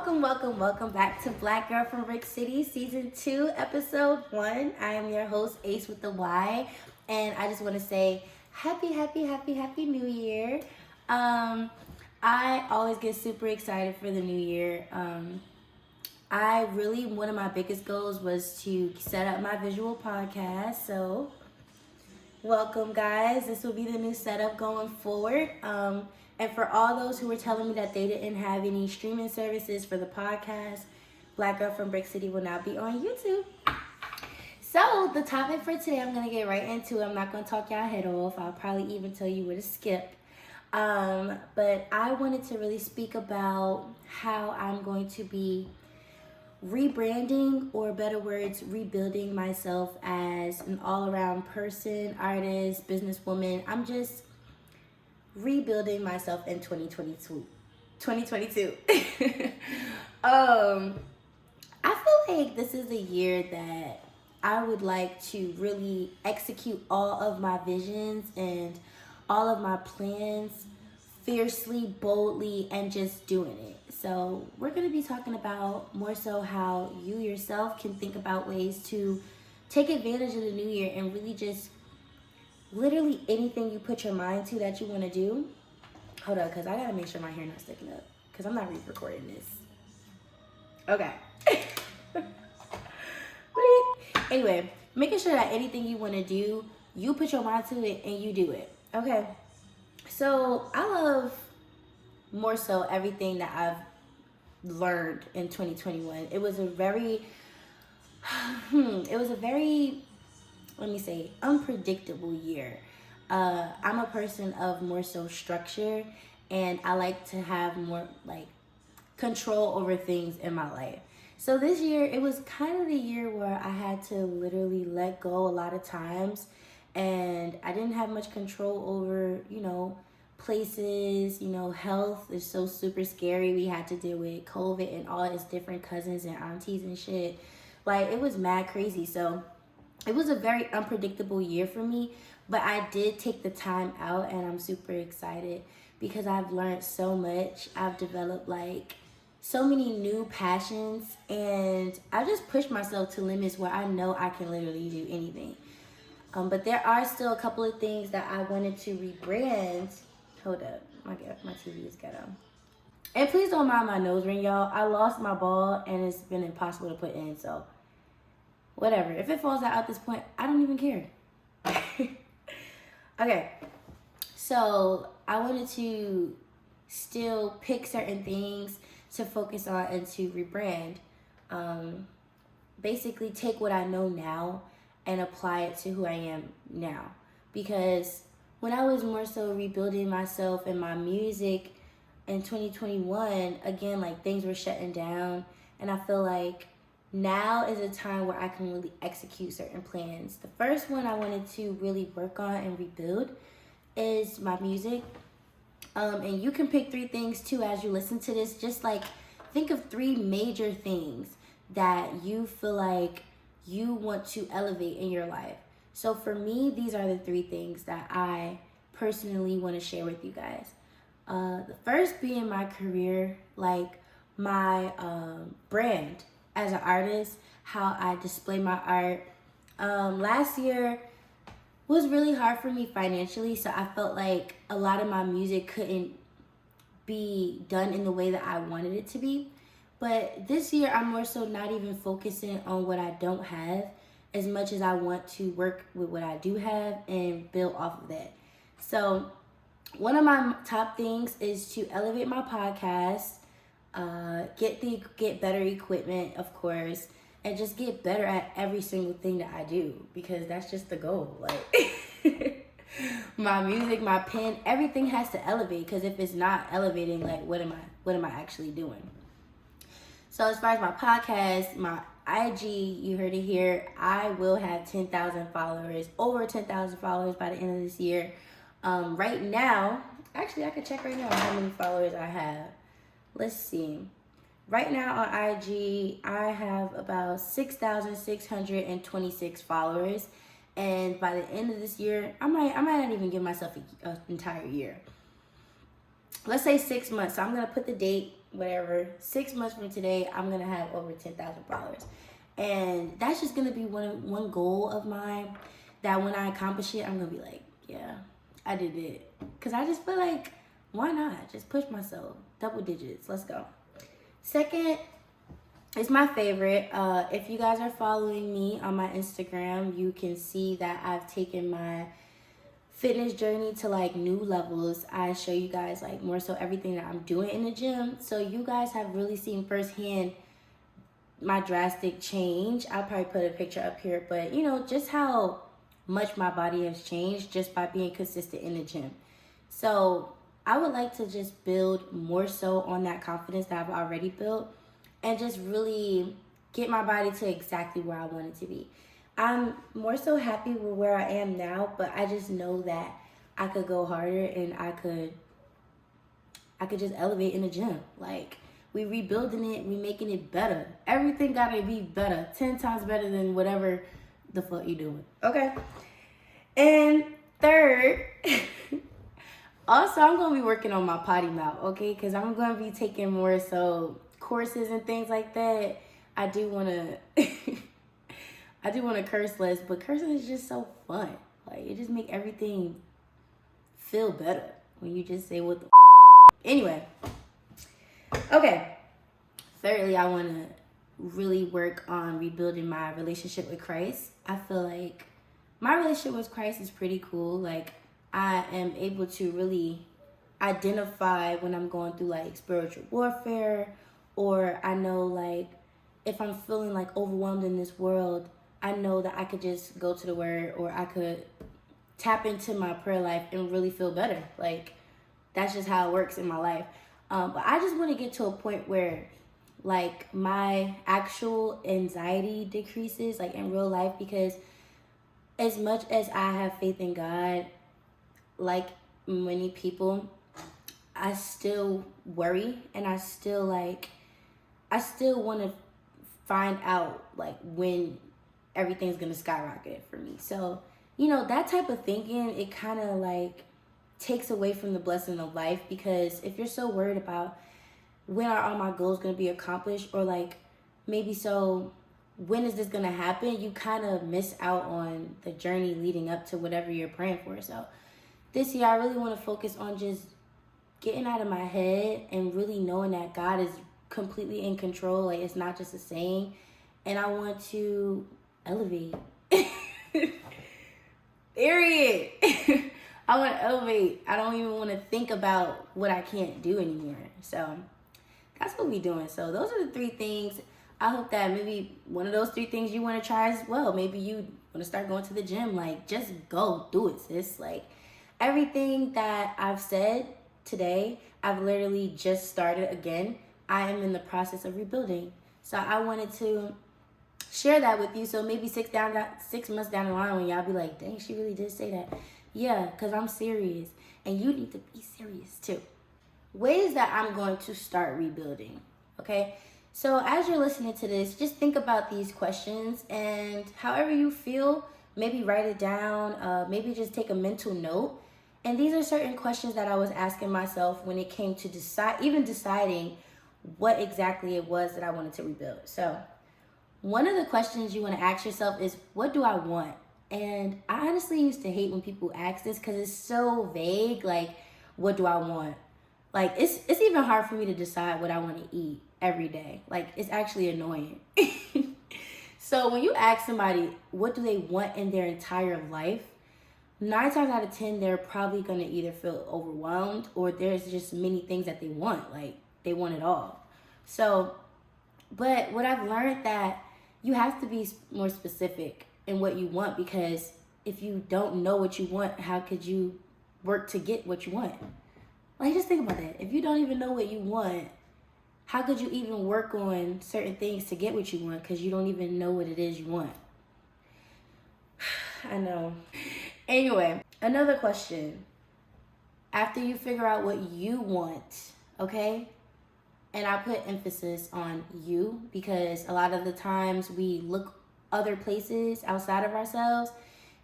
Welcome back to Black Girl from Brick City, Season 2, Episode 1. I am your host, Ace with the Y, and I just want to say Happy New Year. I always get super excited for the new year. One of my biggest goals was to set up my visual podcast, so welcome, guys. This will be the new setup going forward. And for all those who were telling me that they didn't have any streaming services for the podcast, Black Girl from Brick City will now be on YouTube. So the topic for today, I'm going to get right into it. I'm not going to talk y'all head off. I'll probably even tell you where to skip. But I wanted to really speak about how I'm going to be rebranding, or better words, rebuilding myself as an all-around person, artist, businesswoman. I'm just rebuilding myself in 2022. I feel like this is a year that I would like to really execute all of my visions and all of my plans fiercely, boldly, and just doing it. So we're going to be talking about more so how you yourself can think about ways to take advantage of the new year and really just literally anything you put your mind to that you want to do. Hold up, because I got to make sure my hair not sticking up, because I'm not re-recording this. Okay. Anyway, making sure that anything you want to do, you put your mind to it and you do it. Okay. So I love more so everything that I've learned in 2021. It was a very, let me say, unpredictable year. I'm a person of more so structure, and I like to have more like control over things in my life. So this year, it was kind of the year where I had to literally let go a lot of times, and I didn't have much control over, places. Health is so super scary. We had to deal with COVID and all its different cousins and aunties and shit. Like, it was mad crazy. So it was a very unpredictable year for me, but I did take the time out, and I'm super excited because I've learned so much. I've developed so many new passions, and I just pushed myself to limits where I know I can literally do anything. But there are still a couple of things that I wanted to rebrand. Hold up, my TV is ghetto. And please don't mind my nose ring, y'all. I lost my ball, and it's been impossible to put in, so whatever. If it falls out at this point, I don't even care. Okay, so I wanted to still pick certain things to focus on and to rebrand. Basically take what I know now and apply it to who I am now. Because when I was more so rebuilding myself and my music in 2021, again, things were shutting down, and I feel like now is a time where I can really execute certain plans. The first one I wanted to really work on and rebuild is my music. And you can pick 3 things too as you listen to this. Just think of 3 major things that you feel like you want to elevate in your life. So for me, these are the 3 things that I personally want to share with you guys. The first being my career, my brand as an artist, how I display my art. Last year was really hard for me financially, so I felt like a lot of my music couldn't be done in the way that I wanted it to be. But this year, I'm more so not even focusing on what I don't have as much as I want to work with what I do have and build off of that. So one of my top things is to elevate my podcast, get better equipment, of course, and just get better at every single thing that I do, because that's just the goal. My music, my pen, everything has to elevate, because if it's not elevating, what am I actually doing? So as far as my podcast, my IG, you heard it here, I will have 10,000 followers, over 10,000 followers by the end of this year. Right now, actually I could check right now how many followers I have. Let's see. Right now on IG, I have about 6,626 followers. And by the end of this year, I might not even give myself an entire year. Let's say 6 months. So I'm going to put the date whatever, 6 months from today, I'm gonna have over 10,000 followers. And that's just gonna be one goal of mine that when I accomplish it, I'm gonna be like, yeah, I did it. Cause I just feel like, why not? Just push myself. Double digits, let's go. Second, it's my favorite. If you guys are following me on my Instagram, you can see that I've taken my fitness journey to like new levels. I show you guys like more so everything that I'm doing in the gym. So you guys have really seen firsthand my drastic change. I'll probably put a picture up here, but you know, just how much my body has changed just by being consistent in the gym. So I would like to just build more so on that confidence that I've already built and just really get my body to exactly where I want it to be. I'm more so happy with where I am now, but I just know that I could go harder and I could just elevate in the gym. Like, we rebuilding it, we making it better. Everything gotta be better, 10 times better than whatever the fuck you doing. Okay. And third, also I'm gonna be working on my potty mouth, okay? Because I'm gonna be taking more so courses and things like that. I do wanna curse less, but cursing is just so fun. Like, it just make everything feel better when you just say what the anyway. Okay. Thirdly, I want to really work on rebuilding my relationship with Christ. I feel like my relationship with Christ is pretty cool. Like, I am able to really identify when I'm going through like spiritual warfare, or I know like if I'm feeling like overwhelmed in this world, I know that I could just go to the word, or I could tap into my prayer life and really feel better. Like, that's just how it works in my life. But I just want to get to a point where like my actual anxiety decreases like in real life, because as much as I have faith in God, like many people, I still worry, and I still want to find out like when everything's gonna skyrocket for me. So, you know, that type of thinking, it kind of like takes away from the blessing of life, because if you're so worried about when are all my goals gonna be accomplished, or like maybe so when is this gonna happen, you kind of miss out on the journey leading up to whatever you're praying for. So this year I really want to focus on just getting out of my head and really knowing that God is completely in control. Like, it's not just a saying. And I want to elevate. Period. I want to elevate. I don't even want to think about what I can't do anymore. So that's what we're doing. So those are the 3 things. I hope that maybe one of those 3 things you want to try as well. Maybe you want to start going to the gym. Like, just go do it, sis. Like, everything that I've said today, I've literally just started again. I am in the process of rebuilding. So I wanted to share that with you. So maybe 6 months down the line, when y'all be like, dang, she really did say that. Yeah, because I'm serious. And you need to be serious too. Ways that I'm going to start rebuilding. Okay? So as you're listening to this, just think about these questions, and however you feel, maybe write it down. Maybe just take a mental note. And these are certain questions that I was asking myself when it came to deciding what exactly it was that I wanted to rebuild. So one of the questions you want to ask yourself is, what do I want? And I honestly used to hate when people ask this, because it's so vague. Like, what do I want? Like, it's even hard for me to decide what I want to eat every day. Like, it's actually annoying. So when you ask somebody what do they want in their entire life, 9 times out of 10, they're probably going to either feel overwhelmed, or there's just many things that they want. Like, they want it all. So, but what I've learned, that you have to be more specific in what you want, because if you don't know what you want, how could you work to get what you want? Like, just think about that. If you don't even know what you want, how could you even work on certain things to get what you want, because you don't even know what it is you want? I know. Anyway, another question. After you figure out what you want, okay? And I put emphasis on you, because a lot of the times we look other places outside of ourselves,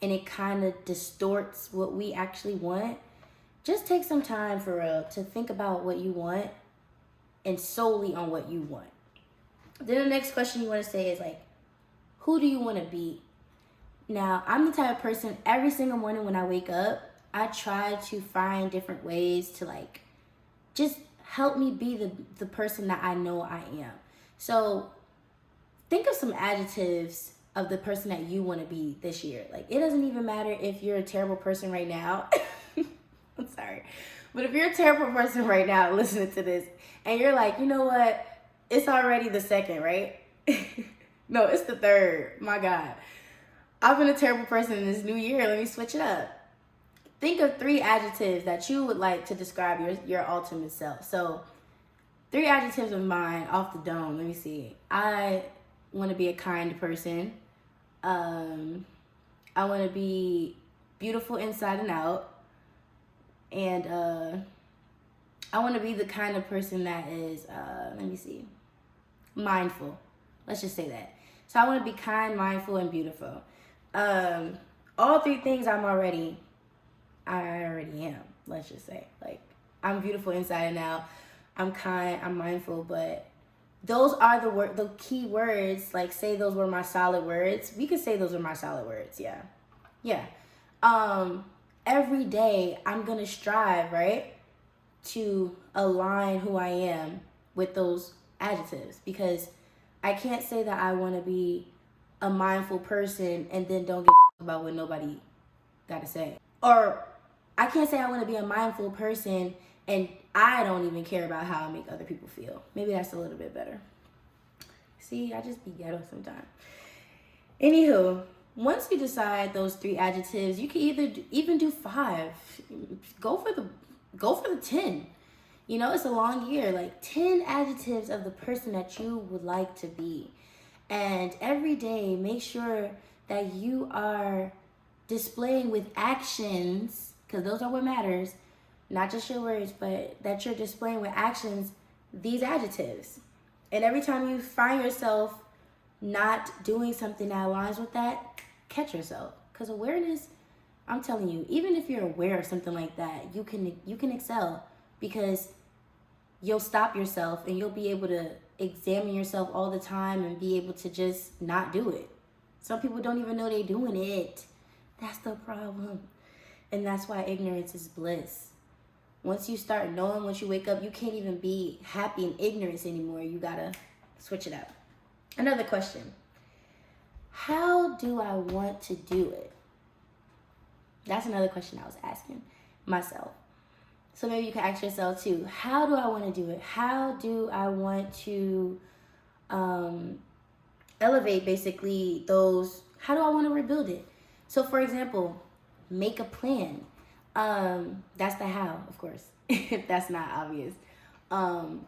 and it kind of distorts what we actually want. Just take some time for real to think about what you want, and solely on what you want. Then the next question you want to say is like, who do you want to be? Now, I'm the type of person, every single morning when I wake up, I try to find different ways to like just help me be the person that I know I am. So think of some adjectives of the person that you want to be this year. Like, it doesn't even matter if you're a terrible person right now. I'm sorry. But if you're a terrible person right now listening to this and you're like, you know what? It's already the second, right? No, it's the third. My God. I've been a terrible person in this new year. Let me switch it up. Think of 3 adjectives that you would like to describe your ultimate self. So 3 adjectives of mine off the dome. Let me see. I want to be a kind person. I want to be beautiful inside and out. And I want to be the kind of person that is, let me see, mindful. Let's just say that. So I want to be kind, mindful, and beautiful. All 3 things I already am. Let's just say, like, I'm beautiful inside and out. I'm kind, I'm mindful, but those are the key words. Like, say those were my solid words. We could say those are my solid words. Yeah. Every day I'm gonna strive, right, to align who I am with those adjectives, because I can't say that I want to be a mindful person and then don't give about what nobody got to say. Or I can't say I want to be a mindful person and I don't even care about how I make other people feel. Maybe that's a little bit better. See, I just be ghetto sometimes. Anywho, once you decide those 3 adjectives, you can even do 5. Go for the 10. You know, it's a long year. Like 10 adjectives of the person that you would like to be. And every day, make sure that you are displaying with actions, because those are what matters, not just your words, but that you're displaying with actions these adjectives. And every time you find yourself not doing something that aligns with that, catch yourself. Because awareness, I'm telling you, even if you're aware of something like that, you can excel, because you'll stop yourself and you'll be able to examine yourself all the time and be able to just not do it. Some people don't even know they're doing it. That's the problem. And that's why ignorance is bliss. Once you start knowing, once you wake up, you can't even be happy in ignorance anymore. You gotta switch it up. Another question. How do I want to do it? That's another question I was asking myself. So maybe you can ask yourself too, how do I want to do it? How do I want to elevate basically those, how do I want to rebuild it? So for example, make a plan. That's the how, of course, if that's not obvious. And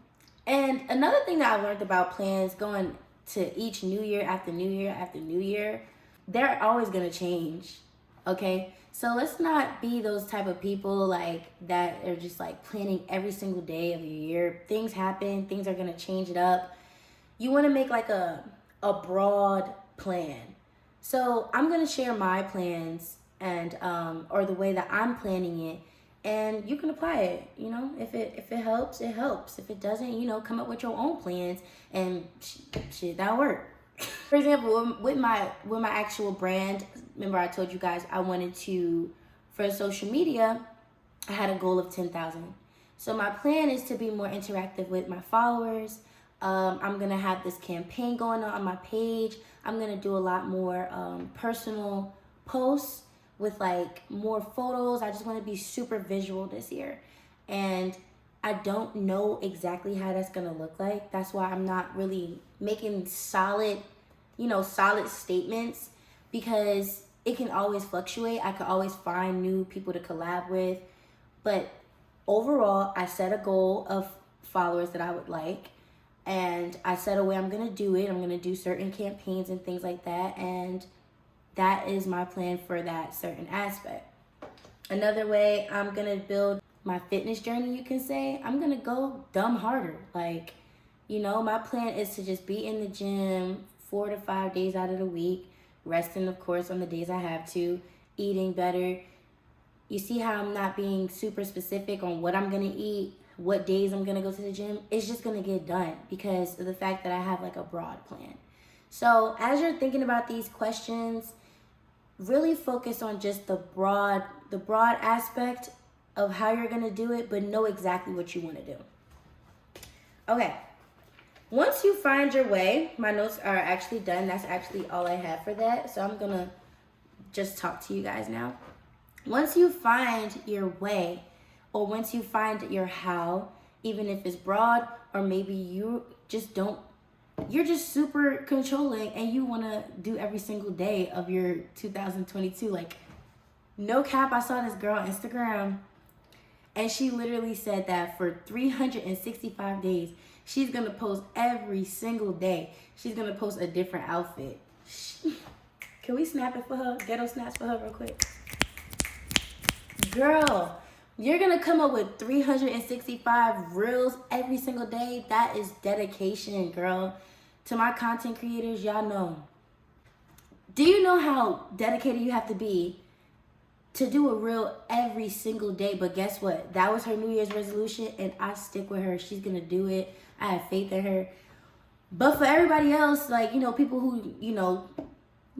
another thing that I learned about plans going to each new year after new year after new year, they're always going to change, okay? So let's not be those type of people like that are just like planning every single day of your year. Things happen, things are going to change it up. You want to make like a broad plan. So I'm going to share my plans and or the way that I'm planning it, and you can apply it. You know, if it helps, it helps. If it doesn't, you know, come up with your own plans and shit, that'll work. For example, with my actual brand, remember I told you guys I wanted to, for social media, I had a goal of 10,000. So my plan is to be more interactive with my followers. I'm going to have this campaign going on my page. I'm going to do a lot more personal posts with like more photos. I just want to be super visual this year. And I don't know exactly how that's going to look like. That's why I'm not really making solid statements, because it can always fluctuate. I could always find new people to collab with. But overall, I set a goal of followers that I would like. And I set a way I'm going to do it. I'm going to do certain campaigns and things like that. And that is my plan for that certain aspect. Another way I'm going to build my fitness journey, you can say, I'm going to go dumb harder. Like, you know, my plan is to just be in the gym 4 to 5 days out of the week, resting, of course, on the days I have to, eating better. You see how I'm not being super specific on what I'm going to eat, what days I'm gonna go to the gym. It's just gonna get done because of the fact that I have like a broad plan. So as you're thinking about these questions, really focus on just the broad aspect of how you're gonna do it, but know exactly what you want to do. Okay. Once you find your way, my notes are actually done. That's actually all I have for that. So I'm gonna just talk to you guys now. Once you find your way, or once you find your how, even if it's broad, or maybe you're just super controlling and you want to do every single day of your 2022. Like, no cap, I saw this girl on Instagram and she literally said that for 365 days, she's going to post every single day. She's going to post a different outfit. Can we snap it for her? Ghetto snaps for her real quick. Girl, you're going to come up with 365 reels every single day. That is dedication, girl. To my content creators, y'all know. Do you know how dedicated you have to be to do a reel every single day? But guess what? That was her New Year's resolution, and I stick with her. She's going to do it. I have faith in her. But for everybody else, like, people who, you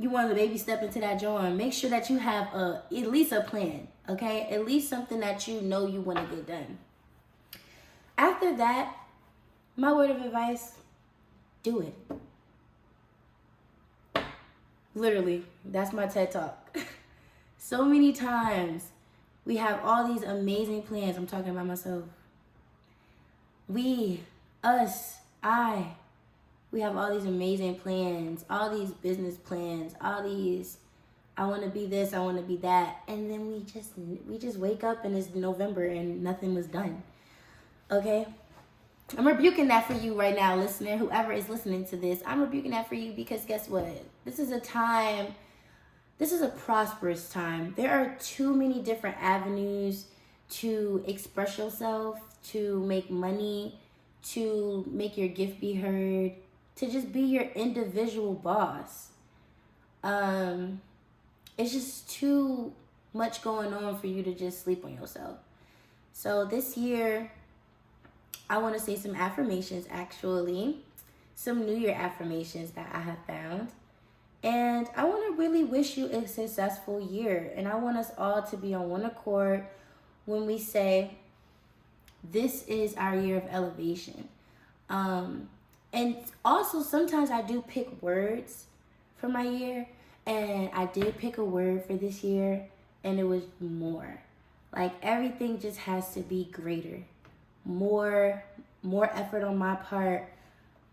want to baby step into that joint, make sure that you have at least a plan, okay? At least something that you know you want to get done. After that, my word of advice, do it. Literally, that's my TED Talk. So many times we have all these amazing plans. I'm talking about myself. We have all these amazing plans, all these business plans, all these, I want to be this, I want to be that. And then we just wake up and it's November and nothing was done. Okay? I'm rebuking that for you right now, listener, whoever is listening to this. I'm rebuking that for you because guess what? This is a prosperous time. There are too many different avenues to express yourself, to make money, to make your gift be heard, to just be your individual boss. It's just too much going on for you to just sleep on yourself. So this year, I want to say some affirmations, actually. Some New Year affirmations that I have found. And I want to really wish you a successful year. And I want us all to be on one accord when we say, this is our year of elevation. And also, sometimes I do pick words for my year. And I did pick a word for this year. And it was more. Like, everything just has to be greater. More effort on my part.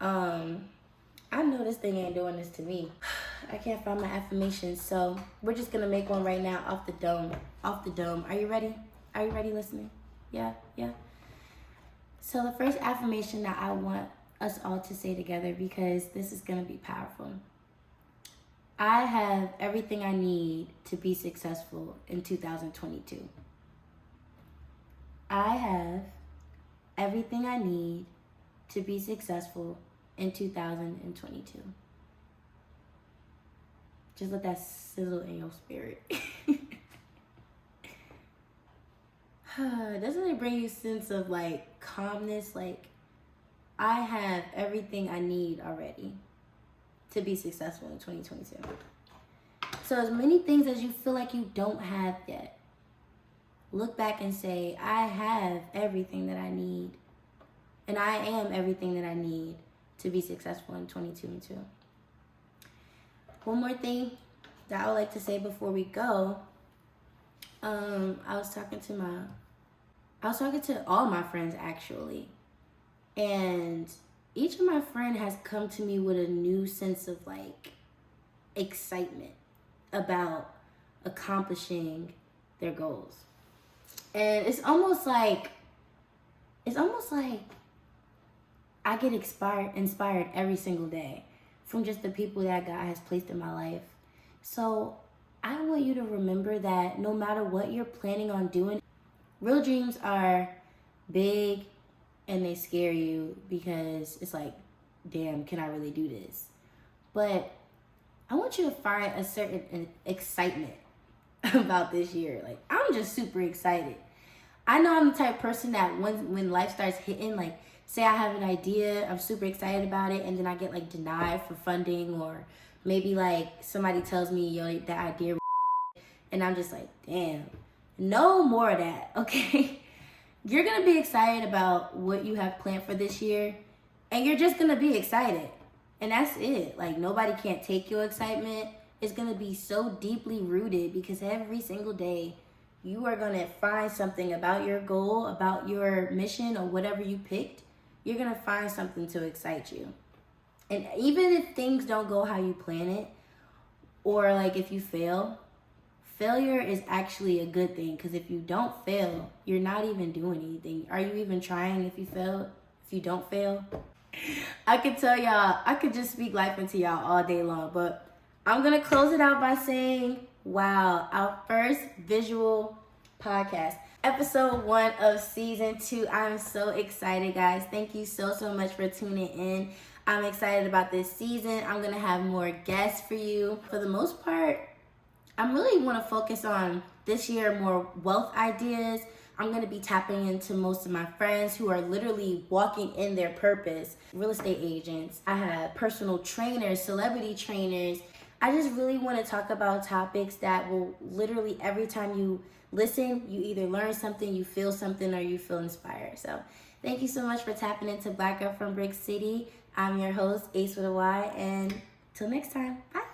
I know this thing ain't doing this to me. I can't find my affirmations, so we're just gonna make one right now off the dome. Are you ready? Are you ready, listening? Yeah. So the first affirmation that I want us all to say together, because this is gonna be powerful. I have everything I need to be successful in 2022. I have everything I need to be successful in 2022. Just let that sizzle in your spirit. Doesn't it bring you a sense of like calmness? Like, I have everything I need already to be successful in 2022. So as many things as you feel like you don't have yet, look back and say, I have everything that I need. And I am everything that I need to be successful in 2022. One more thing that I would like to say before we go. I was talking to all my friends, actually. And each of my friends has come to me with a new sense of like excitement about accomplishing their goals. And it's almost like I get inspired every single day from just the people that God has placed in my life. So I want you to remember that no matter what you're planning on doing, real dreams are big and they scare you because it's like, damn, can I really do this? But I want you to find a certain excitement about this year. Like, I'm just super excited. I know I'm the type of person that when life starts hitting, like, say I have an idea, I'm super excited about it, and then I get like denied for funding, or maybe like somebody tells me, yo, that idea, and I'm just like, damn, no more of that, okay? You're gonna be excited about what you have planned for this year, and you're just gonna be excited. And that's it. Like, nobody can't take your excitement. It's gonna be so deeply rooted because every single day you are gonna find something about your goal, about your mission, or whatever you picked. You're gonna find something to excite you. And even if things don't go how you plan it, or like if you fail, failure is actually a good thing, because if you don't fail, you're not even doing anything. Are you even trying if you fail? If you don't fail? I could tell y'all, I could just speak life into y'all all day long, but I'm gonna close it out by saying, wow, our first visual podcast, episode 1 of season 2. I'm so excited, guys. Thank you so much for tuning in. I'm excited about this season. I'm gonna have more guests for you. For the most part, I really want to focus on this year more wealth ideas. I'm going to be tapping into most of my friends who are literally walking in their purpose. Real estate agents. I have personal trainers, celebrity trainers. I just really want to talk about topics that will literally, every time you listen, you either learn something, you feel something, or you feel inspired. So thank you so much for tapping into Black Girl from Brick City. I'm your host, Ace with a Y, and till next time, bye.